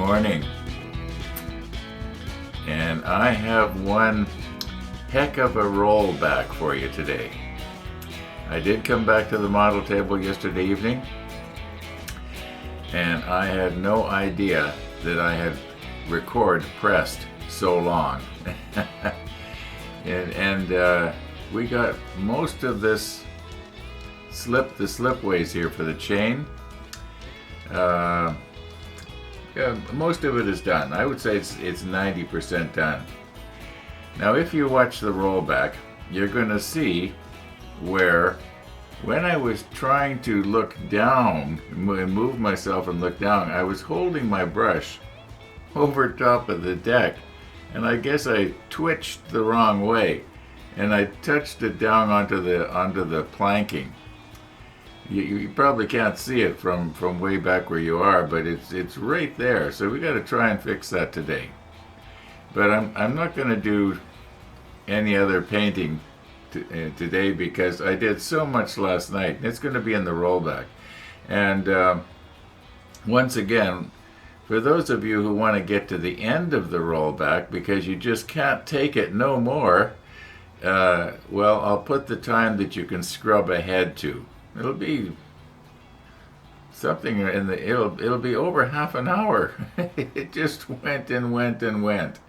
morning, and I have one heck of a rollback for you today. I did come back to the model table yesterday evening, and I had no idea that I had record pressed so long. and we got most of this the slipways here for the chain. Yeah, most of it is done. I would say it's 90% done. Now, if you watch the rollback, you're going to see where, when I was trying to look down, move myself and look down, I was holding my brush over top of the deck, and I guess I twitched the wrong way, and I touched it down onto the planking. You probably can't see it from way back where you are, but it's right there. So we got to try and fix that today. But I'm not going to do any other painting today because I did so much last night. It's going to be in the rollback. And once again, for those of you who want to get to the end of the rollback because you just can't take it no more, well, I'll put the time that you can scrub ahead to. It'll be something it'll be over half an hour. It just went and went and went.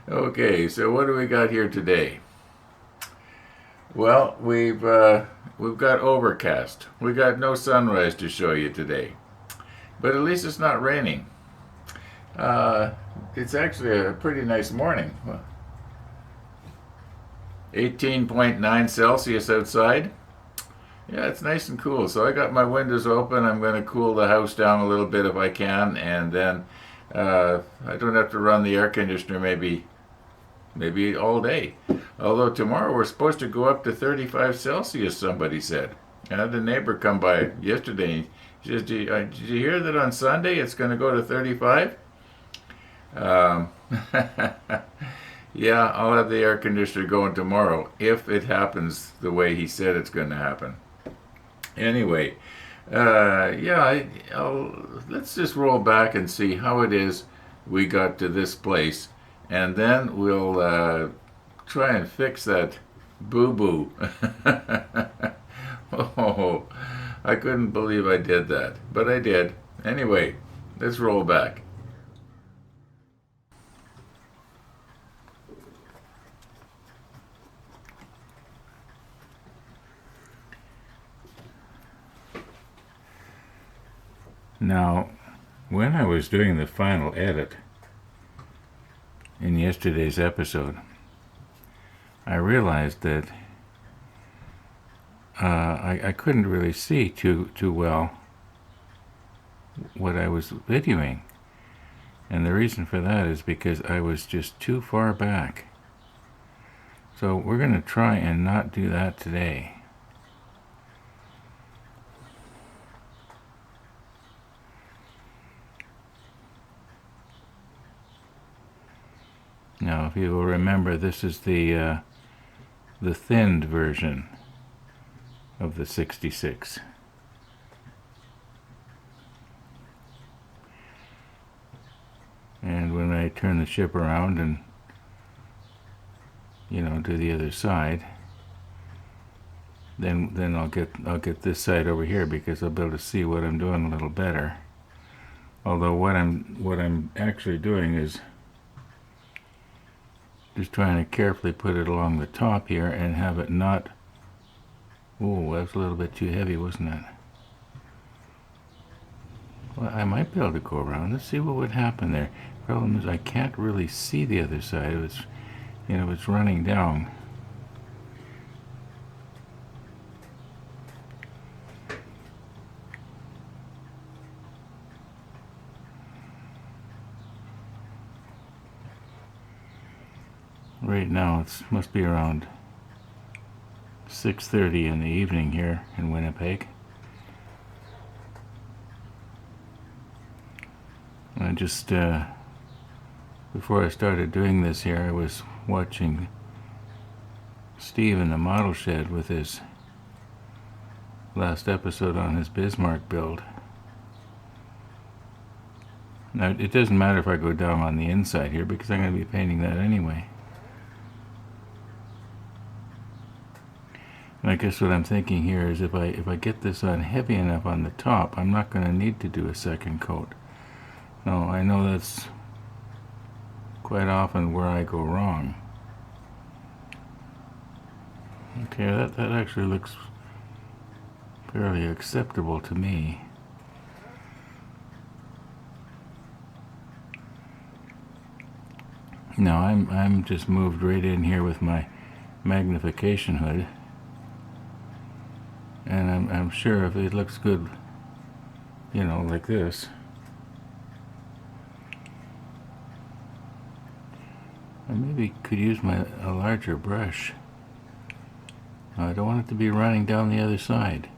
Okay, so what do we got here today? Well, we've got overcast. We got no sunrise to show you today, but at least it's not raining. It's actually a pretty nice morning. 18.9 Celsius outside. Yeah, it's nice and cool. So I got my windows open. I'm going to cool the house down a little bit if I can, and then I don't have to run the air conditioner maybe all day. Although tomorrow we're supposed to go up to 35 Celsius, somebody said. I had a neighbor come by yesterday. He says, did you hear that on Sunday it's going to go to 35? Yeah, I'll have the air conditioner going tomorrow if it happens the way he said it's going to happen. Anyway, let's just roll back and see how it is we got to this place, and then we'll try and fix that boo-boo. Oh, I couldn't believe I did that, but I did. Anyway, let's roll back. Now, when I was doing the final edit in yesterday's episode, I realized that I couldn't really see too well what I was videoing. And the reason for that is because I was just too far back. So we're going to try and not do that today. Now, if you will remember, this is the thinned version of the 66. And when I turn the ship around and, do the other side, then I'll get this side over here because I'll be able to see what I'm doing a little better. Although what I'm actually doing is just trying to carefully put it along the top here and have it not... Oh, that was a little bit too heavy, wasn't it? Well, I might be able to go around. Let's see what would happen there. Problem is I can't really see the other side. It's running down. Right now it must be around 6:30 in the evening here in Winnipeg. I just before I started doing this here, I was watching Steve in the model shed with his last episode on his Bismarck build. Now, it doesn't matter if I go down on the inside here because I'm going to be painting that anyway. And I guess what I'm thinking here is if I get this on heavy enough on the top, I'm not going to need to do a second coat. No, I know that's quite often where I go wrong. Okay, that actually looks fairly acceptable to me. Now I'm just moved right in here with my magnification hood, and I'm sure if it looks good, you know, like this. I maybe could use a larger brush. I don't want it to be running down the other side.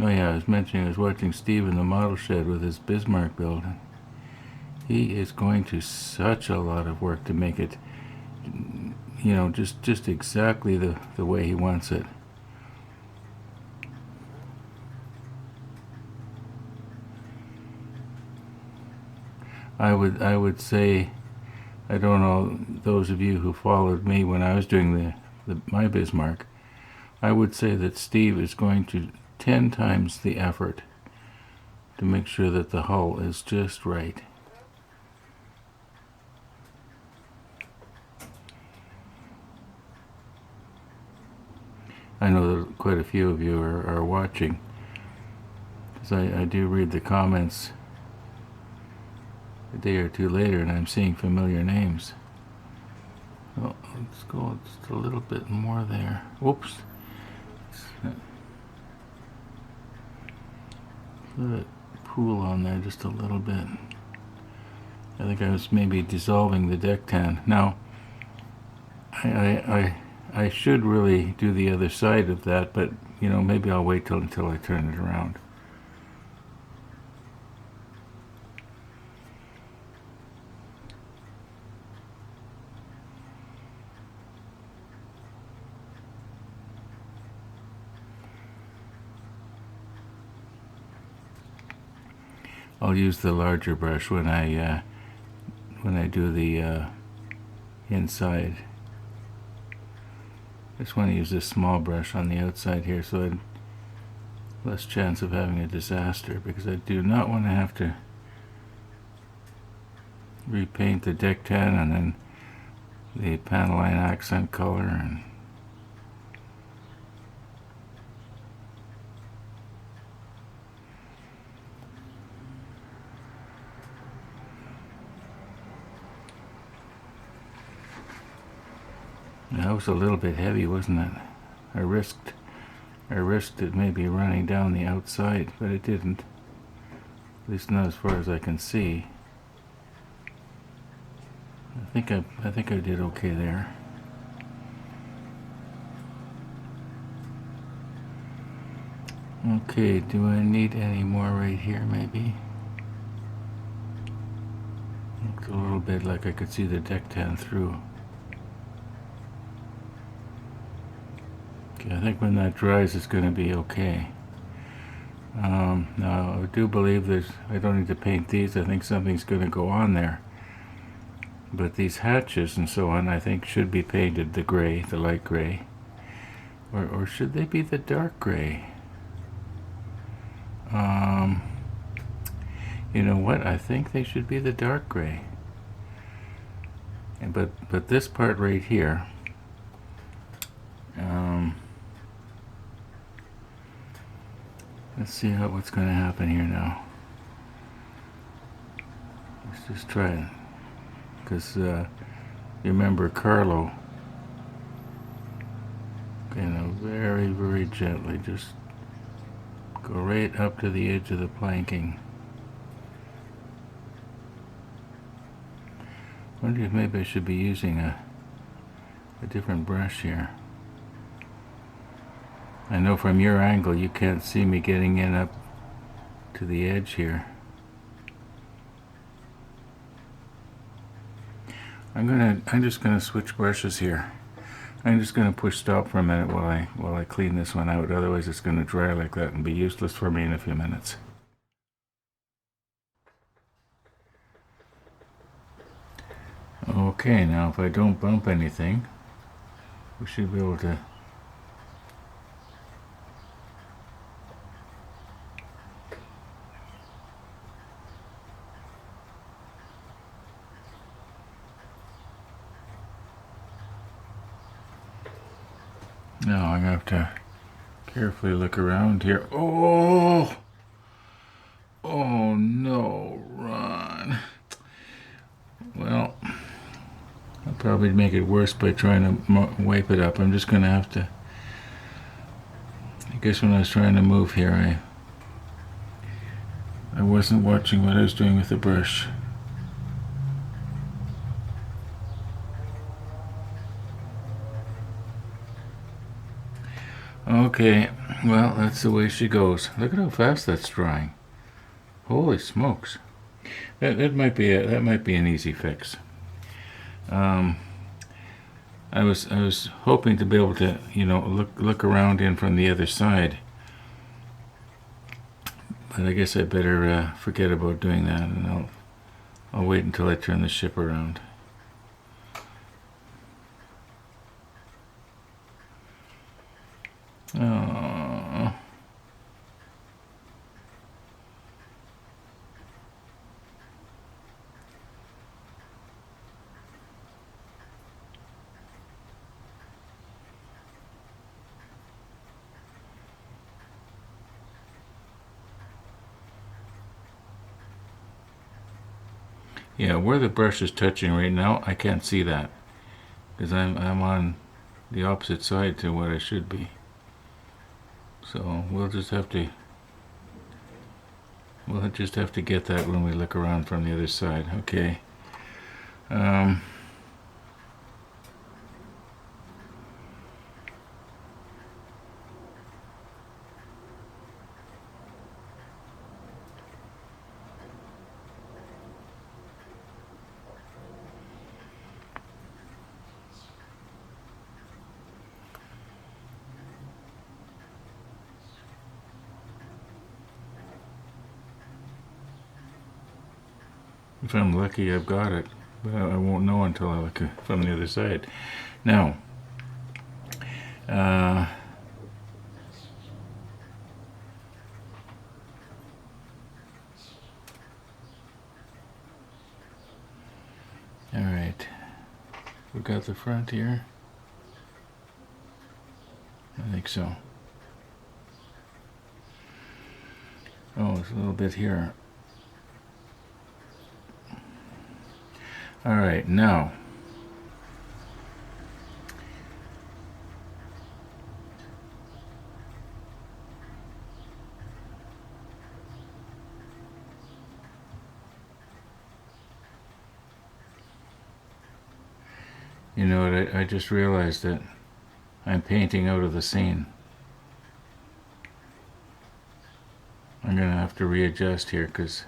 Oh yeah, I was mentioning I was watching Steve in the model shed with his Bismarck build. He is going to such a lot of work to make it, you know, just exactly the way he wants it. I would say, I don't know, those of you who followed me when I was doing my Bismarck, I would say that Steve is going to 10 times the effort to make sure that the hull is just right. I know that quite a few of you are watching, because I do read the comments a day or two later, and I'm seeing familiar names. Oh, let's go just a little bit more there. Whoops. Put a pool on there just a little bit. I think I was maybe dissolving the deck tan. Now, I should really do the other side of that, but you know, maybe I'll wait until I turn it around. I'll use the larger brush when I do the inside. I just want to use this small brush on the outside here so I'd less chance of having a disaster, because I do not want to have to repaint the deck tan and then the panel line accent color and that was a little bit heavy, wasn't it? I risked it maybe running down the outside, but it didn't. At least not as far as I can see. I think I did okay there. Okay, do I need any more right here maybe? Looks a little bit like I could see the deck tan through. Okay, I think when that dries it's going to be okay. Now I do believe I don't need to paint these. I think something's going to go on there. But these hatches and so on, I think should be painted the gray, the light gray. Or should they be the dark gray? You know what? I think they should be the dark gray. But this part right here, let's see what's going to happen here now. Let's just try it, because you remember Carlo. Okay, now very, very gently, just go right up to the edge of the planking. I wonder if maybe I should be using a different brush here. I know from your angle you can't see me getting in up to the edge here. I'm just gonna switch brushes here. I'm just going to push stop for a minute while I clean this one out. Otherwise, it's going to dry like that and be useless for me in a few minutes. Okay, now if I don't bump anything, we should be able to. Now I'm going to have to carefully look around here. Oh! Oh no, Ron. Well, I'll probably make it worse by trying to wipe it up. I'm just going to have to. I guess when I was trying to move here, I wasn't watching what I was doing with the brush. Okay, well, that's the way she goes. Look at how fast that's drying. Holy smokes. That might be an easy fix. I was hoping to be able to, look around in from the other side. But I guess I better forget about doing that, and I'll wait until I turn the ship around. Oh. Yeah, where the brush is touching right now, I can't see that because I'm on the opposite side to what I should be. So we'll just have to get that when we look around from the other side. Okay. If I'm lucky, I've got it, but I won't know until I look from the other side. Now, all right, we've got the front here. I think so. Oh, it's a little bit here. All right, now. You know what, I just realized that I'm painting out of the scene. I'm going to have to readjust here because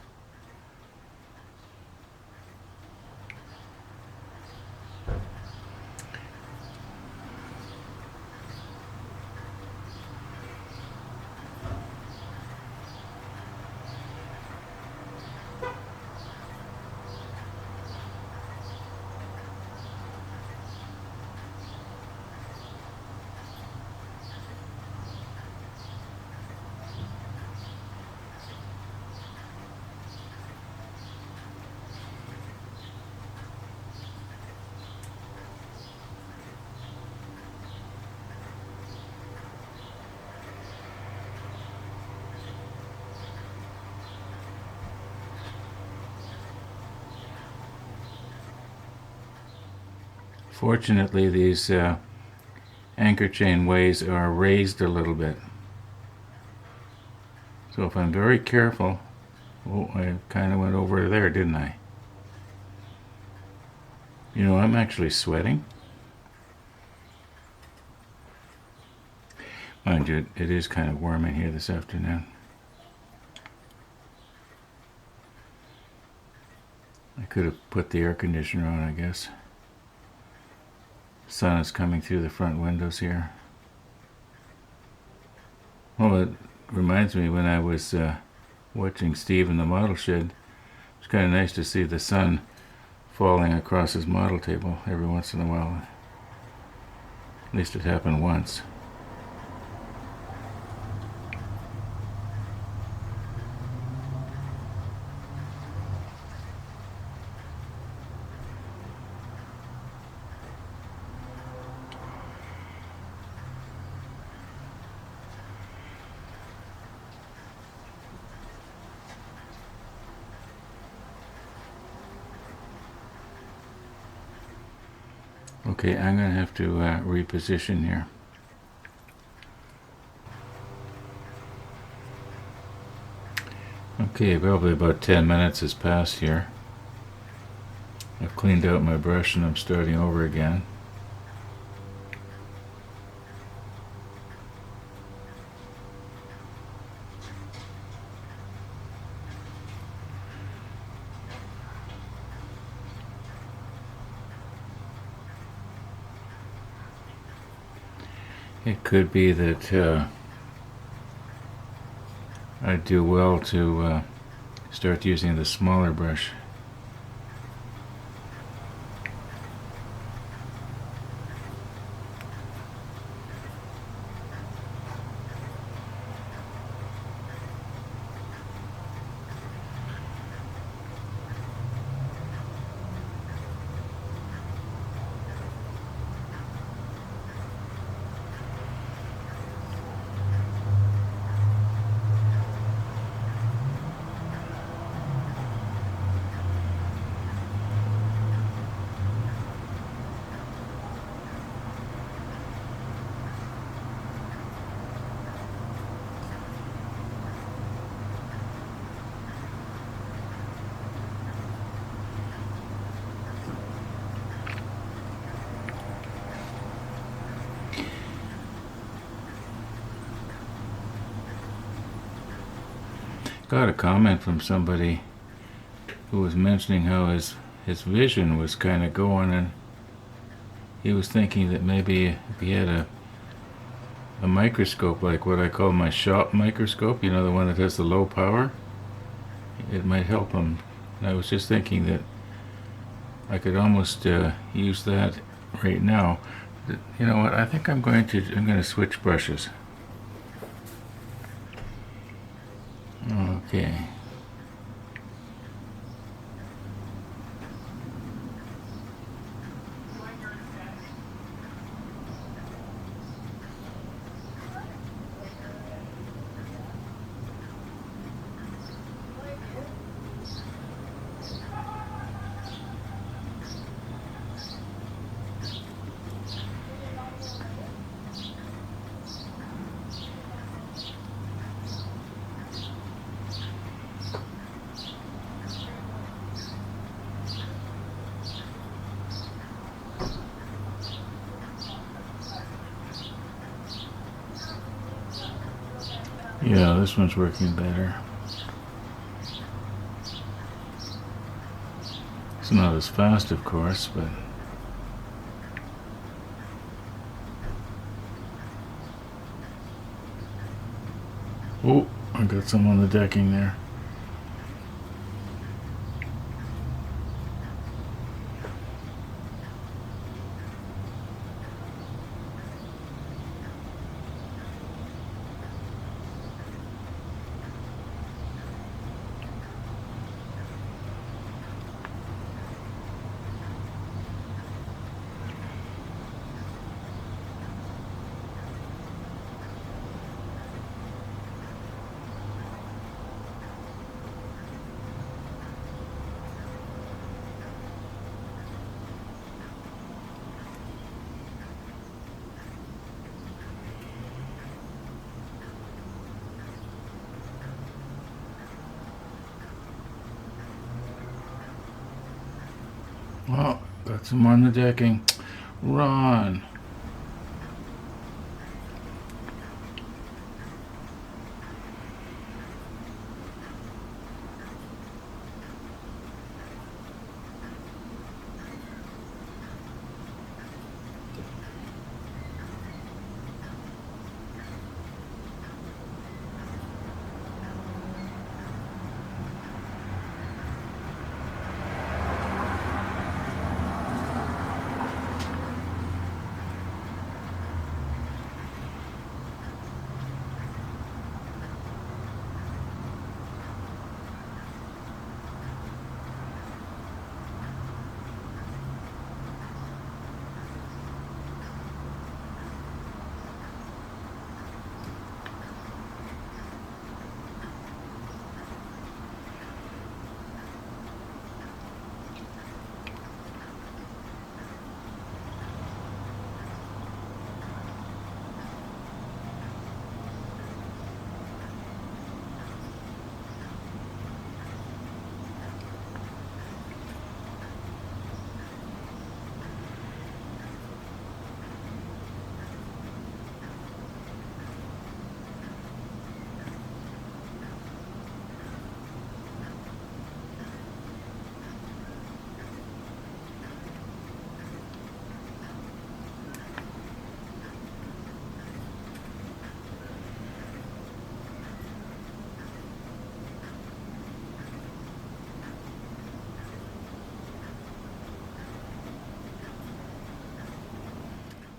fortunately these anchor chain ways are raised a little bit. So if I'm very careful, oh, I kind of went over there, didn't I? You know, I'm actually sweating. Mind you, it is kind of warm in here this afternoon. I could have put the air conditioner on, I guess. sun is coming through the front windows here. Well, it reminds me when I was watching Steve in the model shed, it's kind of nice to see the sun falling across his model table every once in a while. At least it happened once. Okay, I'm going to have to reposition here. Okay, probably about 10 minutes has passed here. I've cleaned out my brush and I'm starting over again. It could be that I'd do well to start using the smaller brush. Got a comment from somebody who was mentioning how his vision was kind of going, and he was thinking that maybe if he had a microscope like what I call my shop microscope, you know, the one that has the low power, it might help him. And I was just thinking that I could almost use that right now. You know what? I think I'm going to switch brushes. Okay. Yeah, this one's working better. It's not as fast, of course, but oh, I got some on the decking there. Oh, got some on the decking. Run.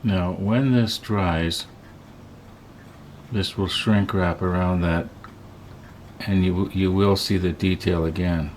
Now, when this dries, this will shrink wrap around that, and you will see the detail again.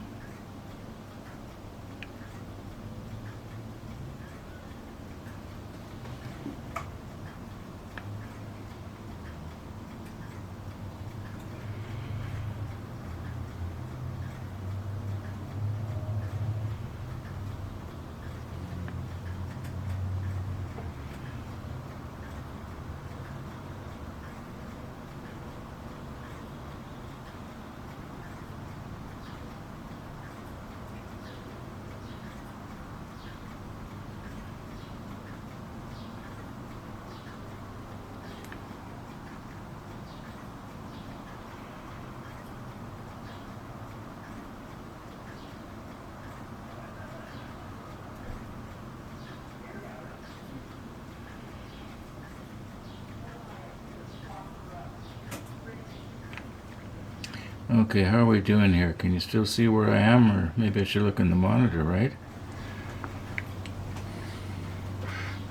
Okay, how are we doing here? Can you still see where I am, or maybe I should look in the monitor, right?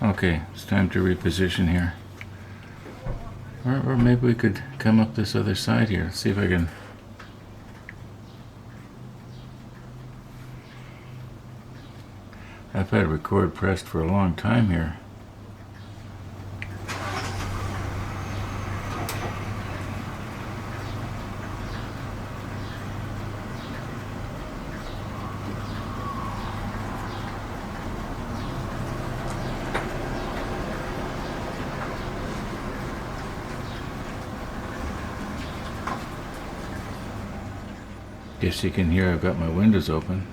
Okay, it's time to reposition here. Or maybe we could come up this other side here. See if I can. I've had record pressed for a long time here. Guess you can hear I've got my windows open.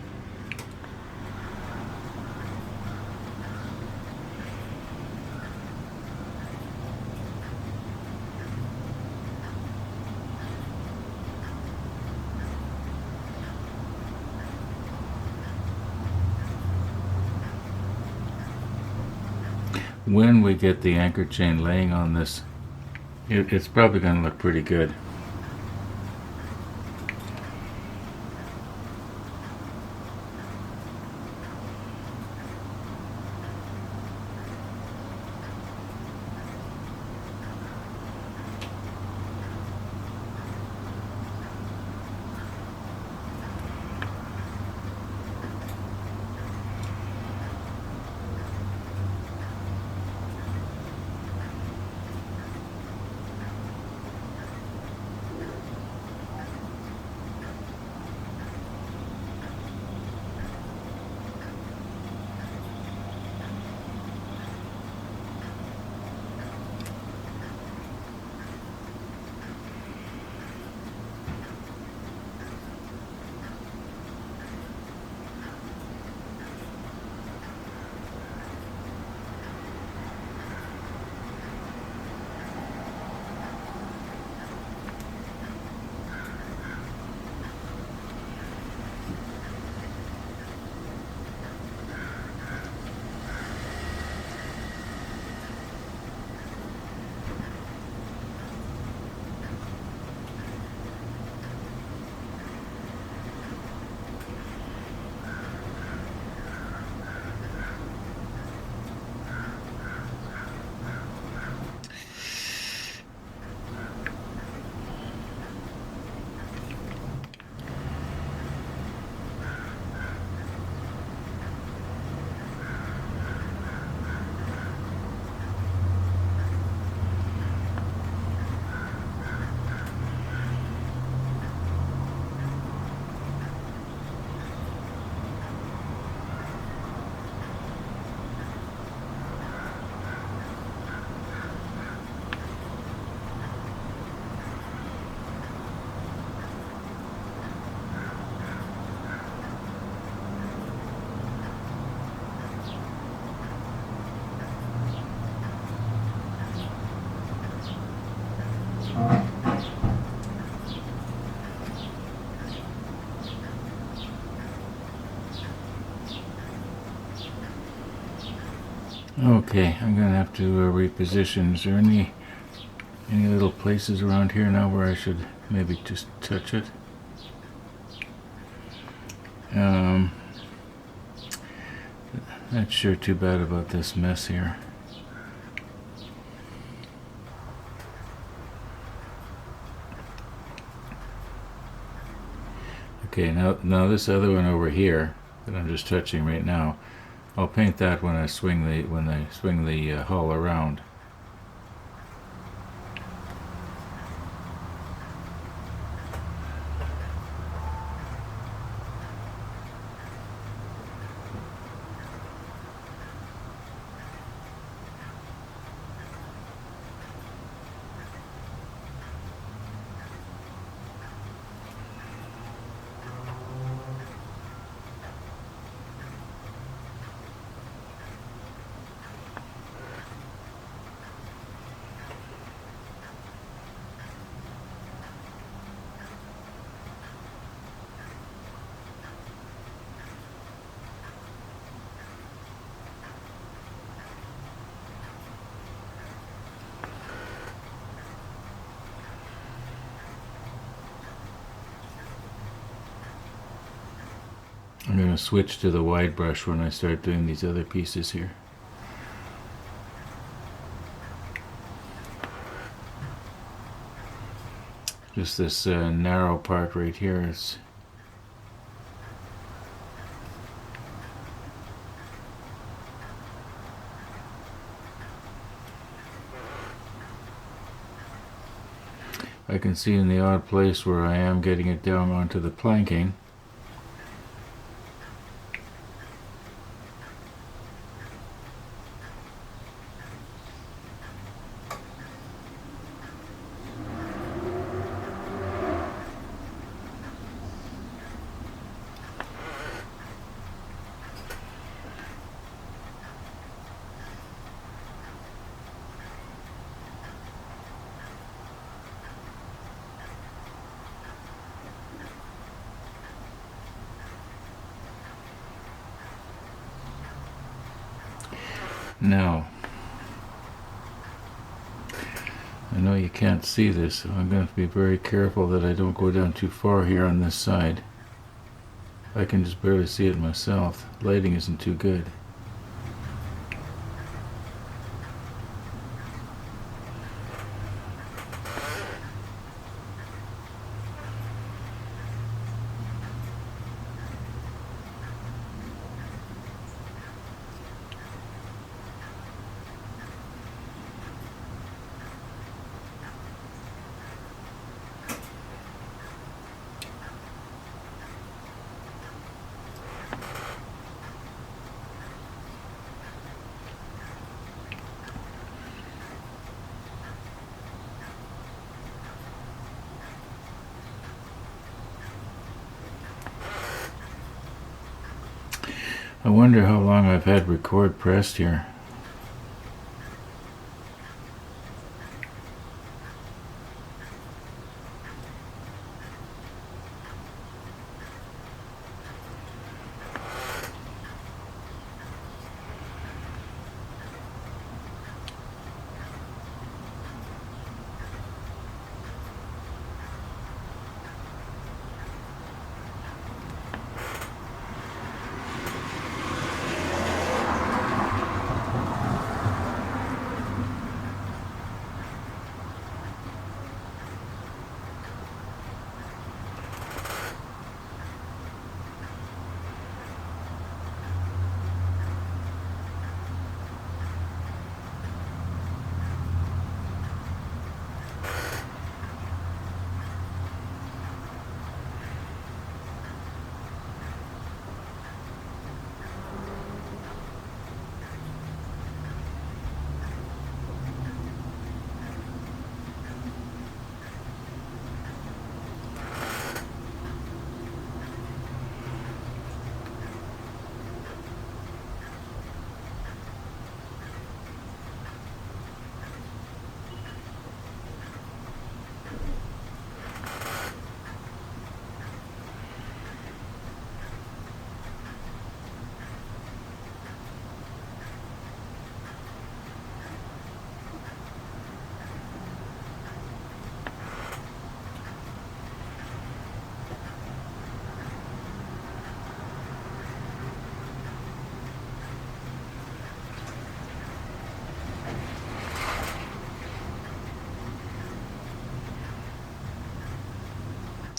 When we get the anchor chain laying on this, it's probably going to look pretty good. Okay, I'm gonna have to reposition. Is there any little places around here now where I should maybe just touch it? Not sure too bad about this mess here. Okay, now this other one over here that I'm just touching right now, I'll paint that when I swing the hull around. I'm going to switch to the wide brush when I start doing these other pieces here. Just this narrow part right here is I can see in the odd place where I am getting it down onto the planking. Now, I know you can't see this, so I'm going to be very careful that I don't go down too far here on this side. I can just barely see it myself. Lighting isn't too good. I wonder how long I've had record pressed here.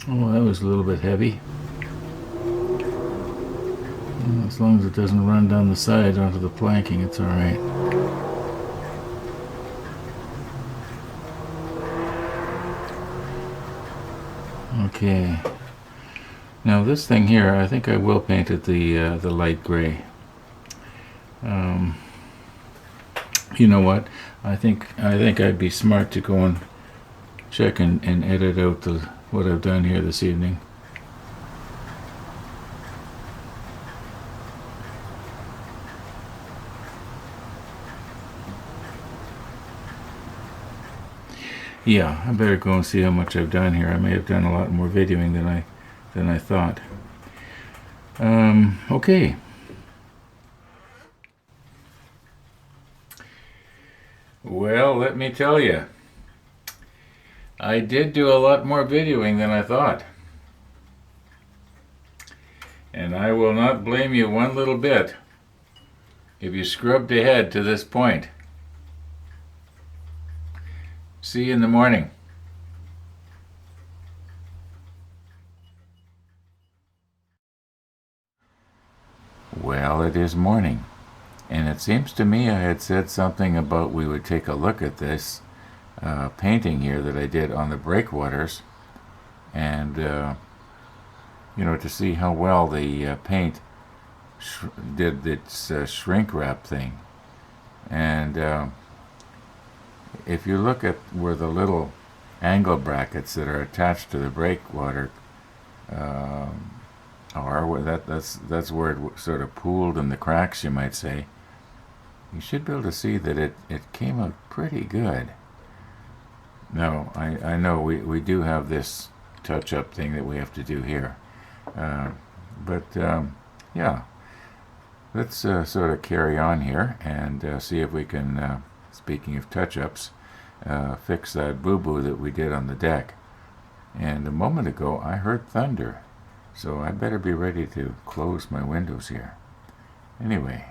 Oh, that was a little bit heavy. As long as it doesn't run down the side onto the planking, it's all right. Okay. Now this thing here, I think I will paint it the light gray. You know what? I think I'd be smart to go and check and edit out what I've done here this evening. Yeah, I better go and see how much I've done here. I may have done a lot more videoing than I thought. Okay. Well, let me tell you, I did do a lot more videoing than I thought. And I will not blame you one little bit if you scrubbed ahead to this point. See you in the morning. Well, it is morning, and it seems to me I had said something about we would take a look at this painting here that I did on the breakwaters, and to see how well the paint did its shrink wrap thing. And if you look at where the little angle brackets that are attached to the breakwater are, that's where it sort of pooled in the cracks, you might say. You should be able to see that it came out pretty good. Now, I know we do have this touch-up thing that we have to do here. Yeah, let's sort of carry on here and see if we can, speaking of touch-ups, fix that boo-boo that we did on the deck. And a moment ago I heard thunder, so I better be ready to close my windows here. Anyway.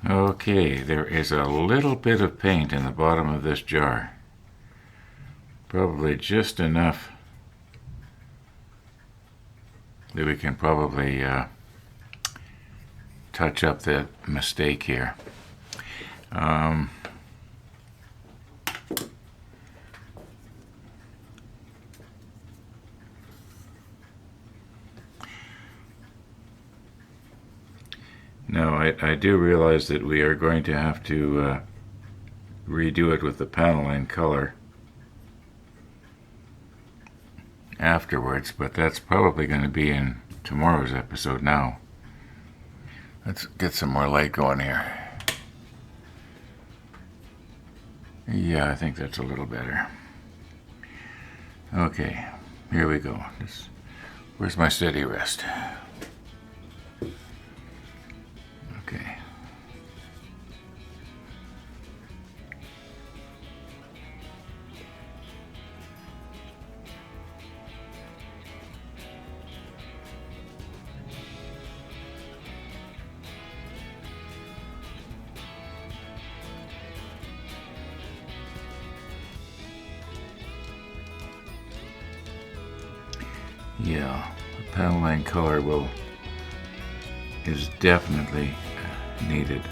Okay, there is a little bit of paint in the bottom of this jar. Probably just enough that we can probably touch up that mistake here. Now, I do realize that we are going to have to redo it with the panel line color afterwards, but that's probably going to be in tomorrow's episode now. Let's get some more light going here. Yeah, I think that's a little better. Okay, here we go. Where's my steady rest? Okay. Yeah, the panel line color is definitely needed,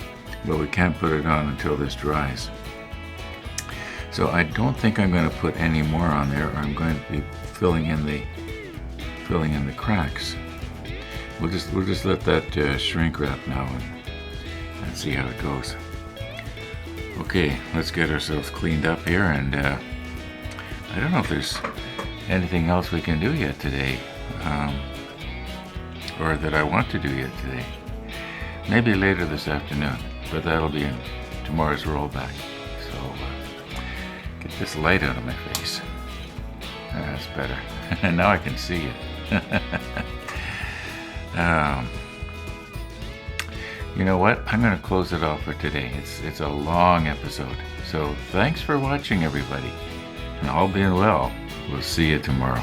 but we can't put it on until this dries. So I don't think I'm going to put any more on there, or I'm going to be filling in the cracks. We'll just let that shrink wrap now and see how it goes. Okay, let's get ourselves cleaned up here, and I don't know if there's anything else we can do yet today, or that I want to do yet today. Maybe later this afternoon, but that'll be in tomorrow's rollback. So get this light out of my face. That's better. Now I can see it. You know what? I'm going to close it off for today. It's a long episode. So thanks for watching, everybody. And all being well, we'll see you tomorrow.